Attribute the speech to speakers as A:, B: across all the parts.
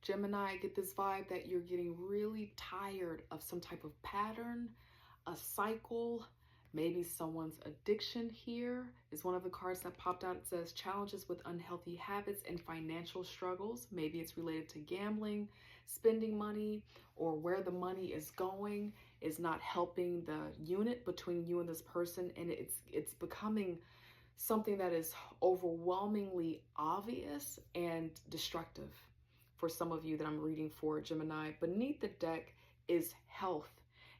A: Gemini, I get this vibe that you're getting really tired of some type of pattern, a cycle, maybe someone's addiction. Here is one of the cards that popped out. It says challenges with unhealthy habits and financial struggles. Maybe it's related to gambling, spending money, or where the money is going is not helping the unit between you and this person, and it's becoming something that is overwhelmingly obvious and destructive for some of you that I'm reading for, Gemini. Beneath the deck is health.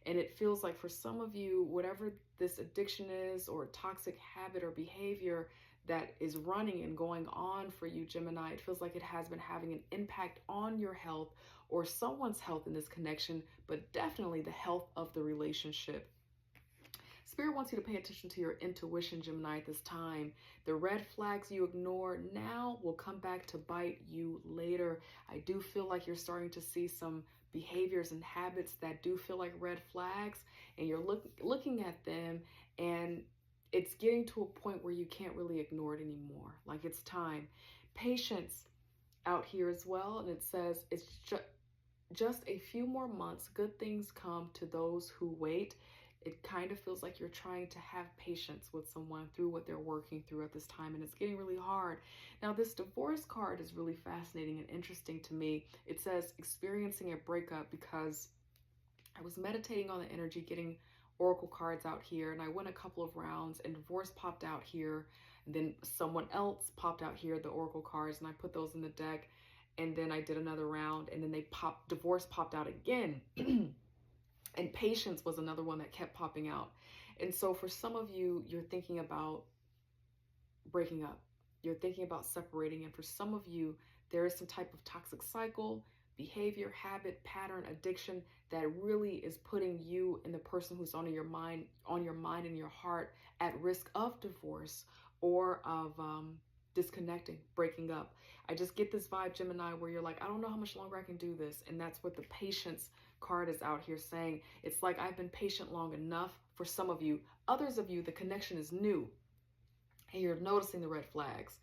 A: And it feels like for some of you, whatever this addiction is or toxic habit or behavior that is running and going on for you, Gemini, it feels like it has been having an impact on your health or someone's health in this connection, but definitely the health of the relationship. Spirit wants you to pay attention to your intuition, Gemini, at this time. The red flags you ignore now will come back to bite you later. I do feel like you're starting to see some behaviors and habits that do feel like red flags, and you're looking at them, and it's getting to a point where you can't really ignore it anymore. Like, it's time. Patience out here as well, and it says it's just a few more months. Good things come to those who wait. It kind of feels like you're trying to have patience with someone through what they're working through at this time, and it's getting really hard. Now, this divorce card is really fascinating and interesting to me. It says experiencing a breakup, because I was meditating on the energy, getting oracle cards out here, and I went a couple of rounds, and divorce popped out here, and then someone else popped out here, the oracle cards, and I put those in the deck, and then I did another round, and then divorce popped out again. And patience was another one that kept popping out. And so for some of you, you're thinking about breaking up. You're thinking about separating. And for some of you, there is some type of toxic cycle, behavior, habit, pattern, addiction that really is putting you and the person who's on your mind and your heart at risk of divorce or of disconnecting, breaking up. I just get this vibe, Gemini, where you're like, I don't know how much longer I can do this. And that's what the patience card is out here saying. It's like, I've been patient long enough for some of you. Others of you, the connection is new and you're noticing the red flags.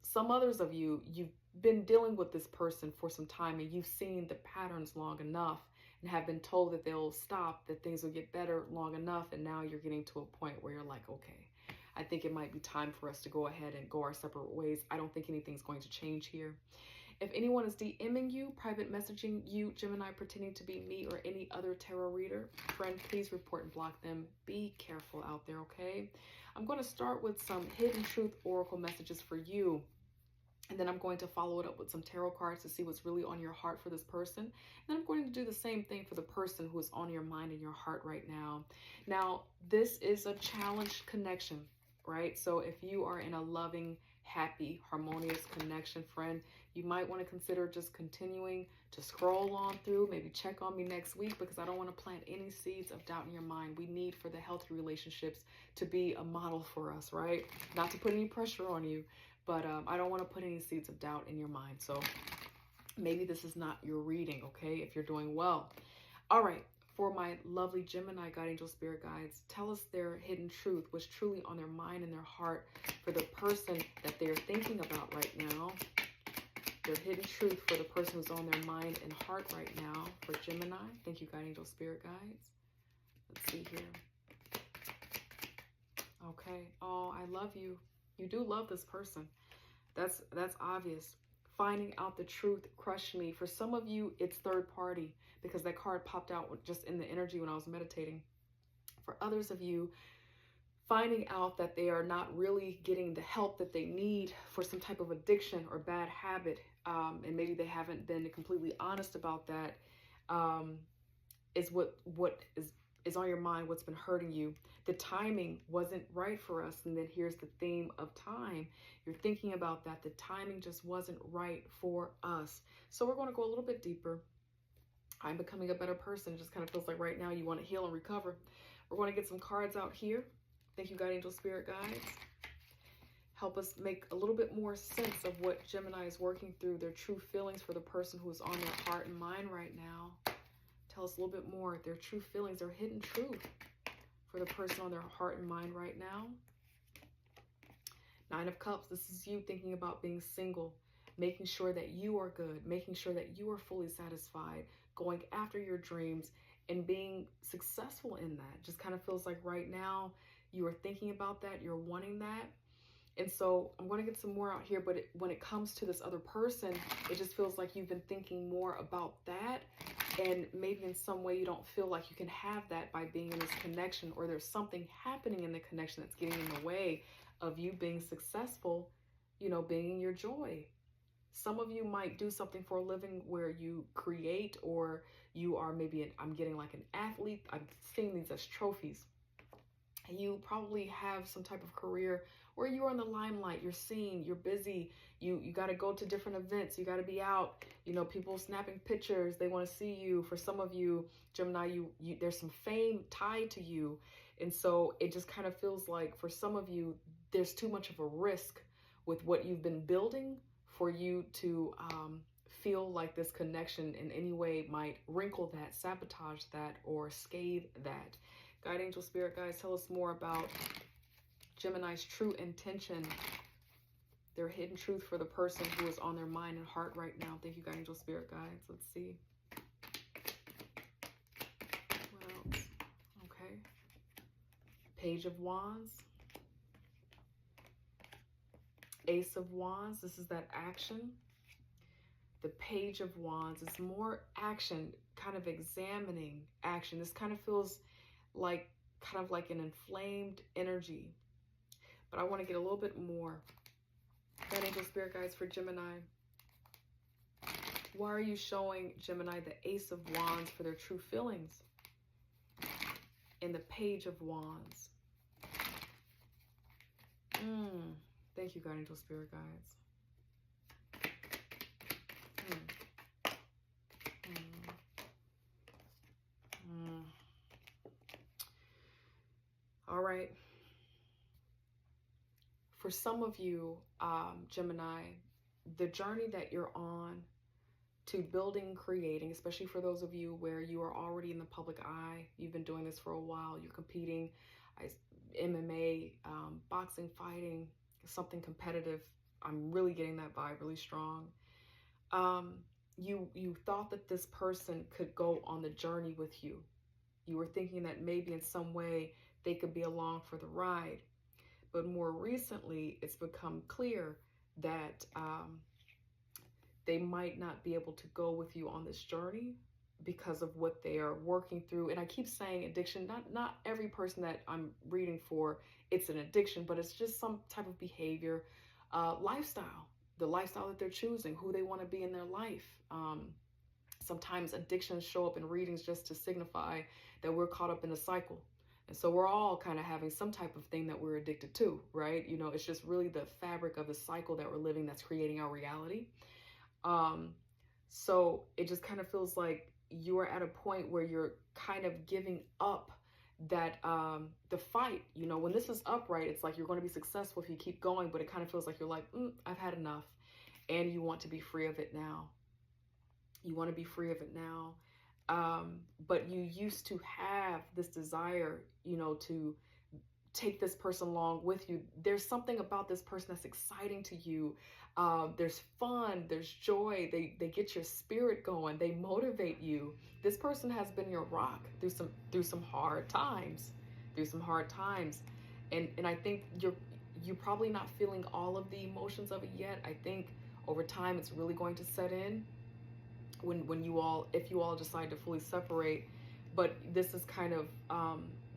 A: Some others of you, you've been dealing with this person for some time and you've seen the patterns long enough and have been told that they'll stop, that things will get better long enough. And now you're getting to a point where you're like, okay, I think it might be time for us to go ahead and go our separate ways. I don't think anything's going to change here. If anyone is DMing you, private messaging you, Gemini, pretending to be me or any other tarot reader, friend, please report and block them. Be careful out there, okay? I'm going to start with some hidden truth oracle messages for you. And then I'm going to follow it up with some tarot cards to see what's really on your heart for this person. And then I'm going to do the same thing for the person who is on your mind and your heart right now. Now, this is a challenged connection, right? So if you are in a loving, happy, harmonious connection, friend, you might want to consider just continuing to scroll on through. Maybe check on me next week, because I don't want to plant any seeds of doubt in your mind. We need for the healthy relationships to be a model for us, right? Not to put any pressure on you, but I don't want to put any seeds of doubt in your mind. So maybe this is not your reading, okay, if you're doing well. All right. For my lovely Gemini guide angel spirit guides, tell us their hidden truth, what's truly on their mind and their heart for the person that they're thinking about right now. Their hidden truth for the person who's on their mind and heart right now for Gemini. Thank you, guide angel spirit guides. Let's see here. Okay. Oh, I love you. You do love this person. That's obvious. Finding out the truth crushed me. For some of you, it's third party, because that card popped out just in the energy when I was meditating. For others of you, finding out that they are not really getting the help that they need for some type of addiction or bad habit, and maybe they haven't been completely honest about that, is what is on your mind, what's been hurting you. The timing wasn't right for us. And then here's the theme of time. You're thinking about that. The timing just wasn't right for us. So we're going to go a little bit deeper. I'm becoming a better person. It just kind of feels like right now you want to heal and recover. We're going to get some cards out here. Thank you, guide angel spirit guides. Help us make a little bit more sense of what Gemini is working through, their true feelings for the person who is on their heart and mind right now. Tell us a little bit more, their true feelings, their hidden truth for the person on their heart and mind right now. Nine of Cups, this is you thinking about being single. making sure that you are good, making sure that you are fully satisfied, going after your dreams and being successful in that. Just kind of feels like right now you are thinking about that, you're wanting that. And so I'm going to get some more out here, but when it comes to this other person, it just feels like you've been thinking more about that. And maybe in some way you don't feel like you can have that by being in this connection, or there's something happening in the connection that's getting in the way of you being successful, you know, being in your joy. Some of you might do something for a living where you create, or you are maybe, I'm getting like an athlete. I'm seeing these as trophies. You probably have some type of career where you're in the limelight, you're seen, you're busy, you got to go to different events, you got to be out, you know, people snapping pictures, they want to see you. For some of you, Gemini, you there's some fame tied to you. And so it just kind of feels like for some of you, there's too much of a risk with what you've been building for you to feel like this connection in any way might wrinkle that, sabotage that, or scathe that. Guide, angel, spirit guides, tell us more about Gemini's true intention, their hidden truth for the person who is on their mind and heart right now. Thank you, guide, angel, spirit guides. Let's see. What else? Okay. Page of Wands. Ace of Wands. This is that action. The Page of Wands is more action, kind of examining action. This kind of feels like kind of like an inflamed energy. But I want to get a little bit more. Guide, angel, spirit guides for Gemini. Why are you showing Gemini the Ace of Wands for their true feelings? And the Page of Wands. Thank you, guide, angel, spirit guides. All right. For some of you, Gemini, the journey that you're on to building, creating, especially for those of you where you are already in the public eye, you've been doing this for a while, you're competing, MMA, boxing, fighting, something competitive. I'm really getting that vibe really strong. You thought that this person could go on the journey with you. You were thinking that maybe in some way they could be along for the ride. But more recently, it's become clear that they might not be able to go with you on this journey because of what they are working through. And I keep saying addiction, not every person that I'm reading for, it's an addiction, but it's just some type of behavior, lifestyle, the lifestyle that they're choosing, who they want to be in their life. Sometimes addictions show up in readings just to signify that we're caught up in a cycle. And so we're all kind of having some type of thing that we're addicted to, right? You know, it's just really the fabric of the cycle that we're living that's creating our reality. So it just kind of feels like you're at a point where you're kind of giving up that the fight. You know, when this is upright, it's like you're going to be successful if you keep going, but it kind of feels like you're like, I've had enough. And you want to be free of it now. You want to be free of it now. But you used to have this desire, you know, to take this person along with you. There's something about this person that's exciting to you. There's fun, there's joy. They get your spirit going. They motivate you. This person has been your rock through some hard times, And I think you're probably not feeling all of the emotions of it yet. I think over time it's really going to set in. If you all decide to fully separate, but this is kind of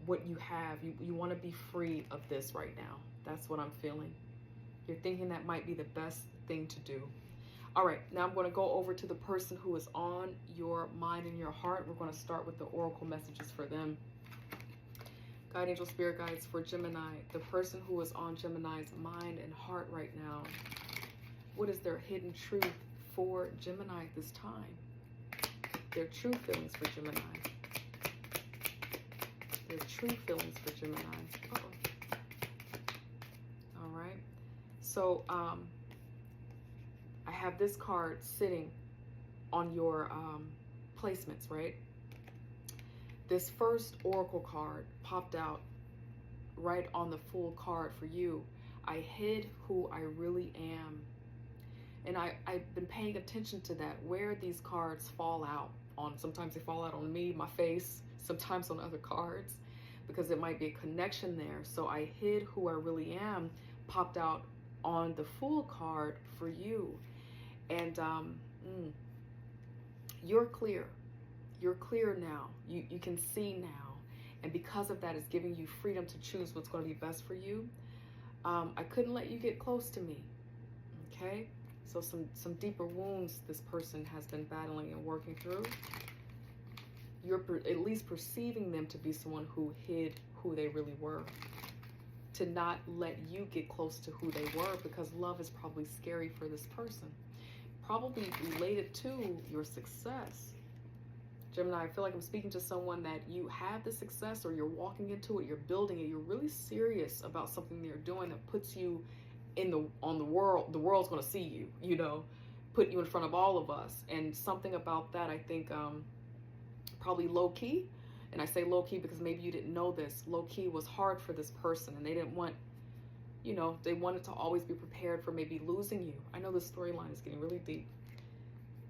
A: what you have. You want to be free of this right now. That's what I'm feeling. You're thinking that might be the best thing to do. All right, now I'm going to go over to the person who is on your mind and your heart. We're going to start with the oracle messages for them. Guide, angel, spirit guides for Gemini, the person who is on Gemini's mind and heart right now. What is their hidden truth for Gemini at this time? Their true feelings for Gemini. Their true feelings for Gemini. All right. So I have this card sitting on your placements, right? This first oracle card popped out right on the full card for you. I hid who I really am. And I've been paying attention to that, where these cards fall out on. Sometimes they fall out on me, my face, sometimes on other cards, because it might be a connection there. So I hid who I really am, popped out on the Fool card for you. And you're clear. You're clear now. You can see now. And because of that, it's giving you freedom to choose what's going to be best for you. I couldn't let you get close to me. Okay? So some deeper wounds this person has been battling and working through. You're at least perceiving them to be someone who hid who they really were. To not let you get close to who they were, because love is probably scary for this person. Probably related to your success. Gemini, I feel like I'm speaking to someone that you have the success, or you're walking into it, you're building it, you're really serious about something you're doing that puts you on the world. The world's going to see you, you know, put you in front of all of us. And something about that, I think, probably low key. And I say low key because maybe you didn't know this. Low key was hard for this person, and they didn't want, you know, they wanted to always be prepared for maybe losing you. I know this storyline is getting really deep.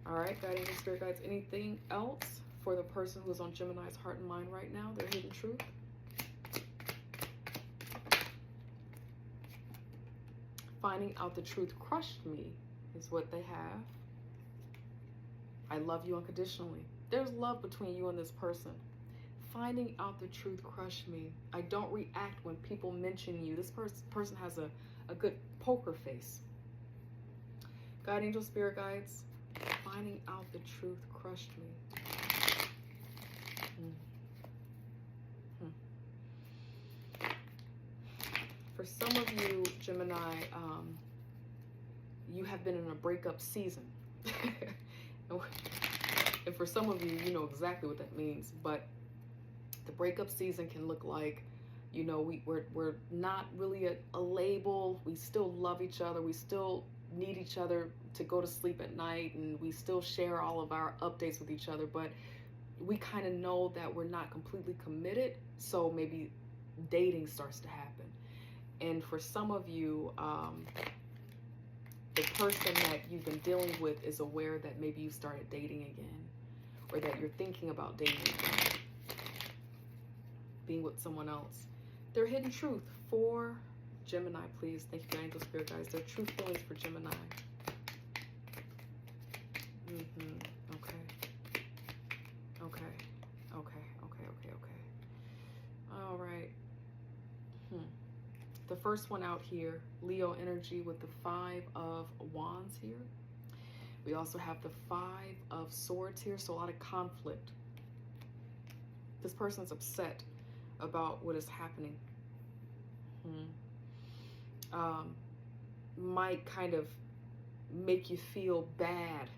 A: All right, guiding the spirit guides. Anything else for the person who is on Gemini's heart and mind right now? Their hidden truth. Finding out the truth crushed me is what they have. I love you unconditionally. There's love between you and this person. Finding out the truth crushed me. I don't react when people mention you. This person has a good poker face. God, angel, spirit guides. Finding out the truth crushed me. For some of you, Gemini, you have been in a breakup season. And for some of you, you know exactly what that means. But the breakup season can look like, you know, we're not really a label. We still love each other. We still need each other to go to sleep at night. And we still share all of our updates with each other. But we kind of know that we're not completely committed. So maybe dating starts to happen. And for some of you, the person that you've been dealing with is aware that maybe you started dating again, or that you're thinking about dating again, being with someone else. Their hidden truth for Gemini, please. Thank you, angel spirit guys. Their true feelings for Gemini. Okay. All right. The first one out here, Leo energy with the 5 of Wands here. We also have the 5 of Swords here, so a lot of conflict. This person's upset about what is happening. Might kind of make you feel bad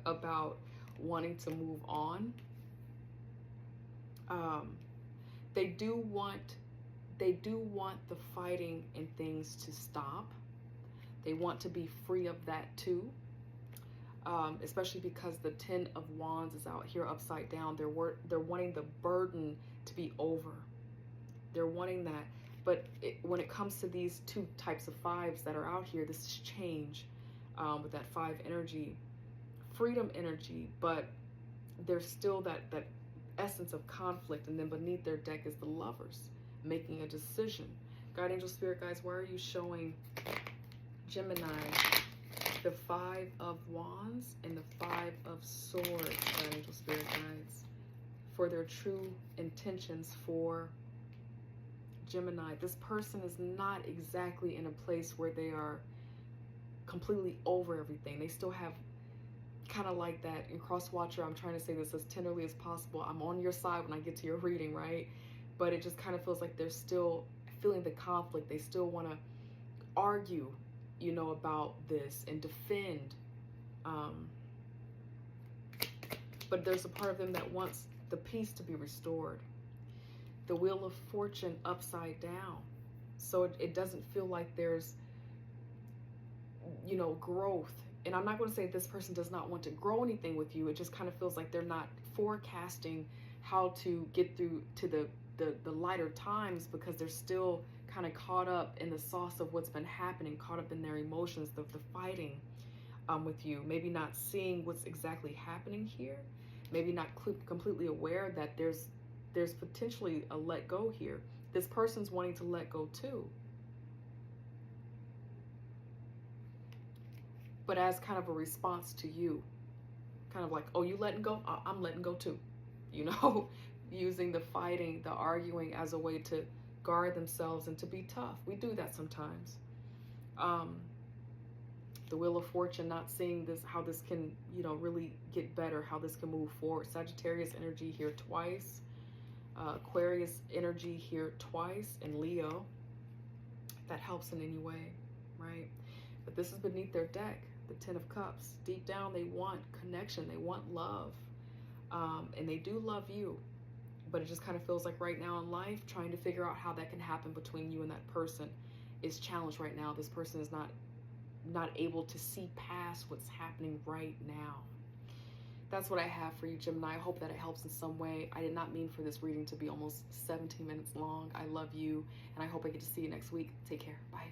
A: about wanting to move on. They do want the fighting and things to stop. They want to be free of that too. Especially because the 10 of Wands is out here upside down. They're wanting the burden to be over. They're wanting that. But when it comes to these two types of 5s that are out here, this is change with that 5 energy, freedom energy, but there's still that essence of conflict. And then beneath their deck is the Lovers, making a decision. God, angel, spirit guides, why are you showing Gemini the 5 of Wands and the 5 of Swords, God, angel, spirit guides, for their true intentions for Gemini? This person is not exactly in a place where they are completely over everything. They still have kind of like that. In Cross Watcher, I'm trying to say this as tenderly as possible. I'm on your side when I get to your reading, right? But it just kind of feels like they're still feeling the conflict. They still want to argue, you know, about this and defend. But there's a part of them that wants the peace to be restored. The Wheel of Fortune upside down. So it doesn't feel like there's, you know, growth. And I'm not going to say this person does not want to grow anything with you. It just kind of feels like they're not forecasting how to get through to the lighter times, because they're still kind of caught up in the sauce of what's been happening, caught up in their emotions, the fighting. with you. Maybe not seeing what's exactly happening here. Maybe not completely aware that there's potentially a let go here. This person's wanting to let go too. But as kind of a response to you. Kind of like, oh, you letting go? I'm letting go too. You know, using the fighting, the arguing as a way to guard themselves and to be tough. We do that sometimes. The Wheel of Fortune, not seeing this, how this can, you know, really get better, how this can move forward. Sagittarius energy here twice. Aquarius energy here twice. And Leo, if that helps in any way, right? But this is beneath their deck, the Ten of Cups. Deep down, they want connection. They want love. And they do love you. But it just kind of feels like right now in life, trying to figure out how that can happen between you and that person is challenged right now. This person is not able to see past what's happening right now. That's what I have for you, Gemini. I hope that it helps in some way. I did not mean for this reading to be almost 17 minutes long. I love you, and I hope I get to see you next week. Take care. Bye.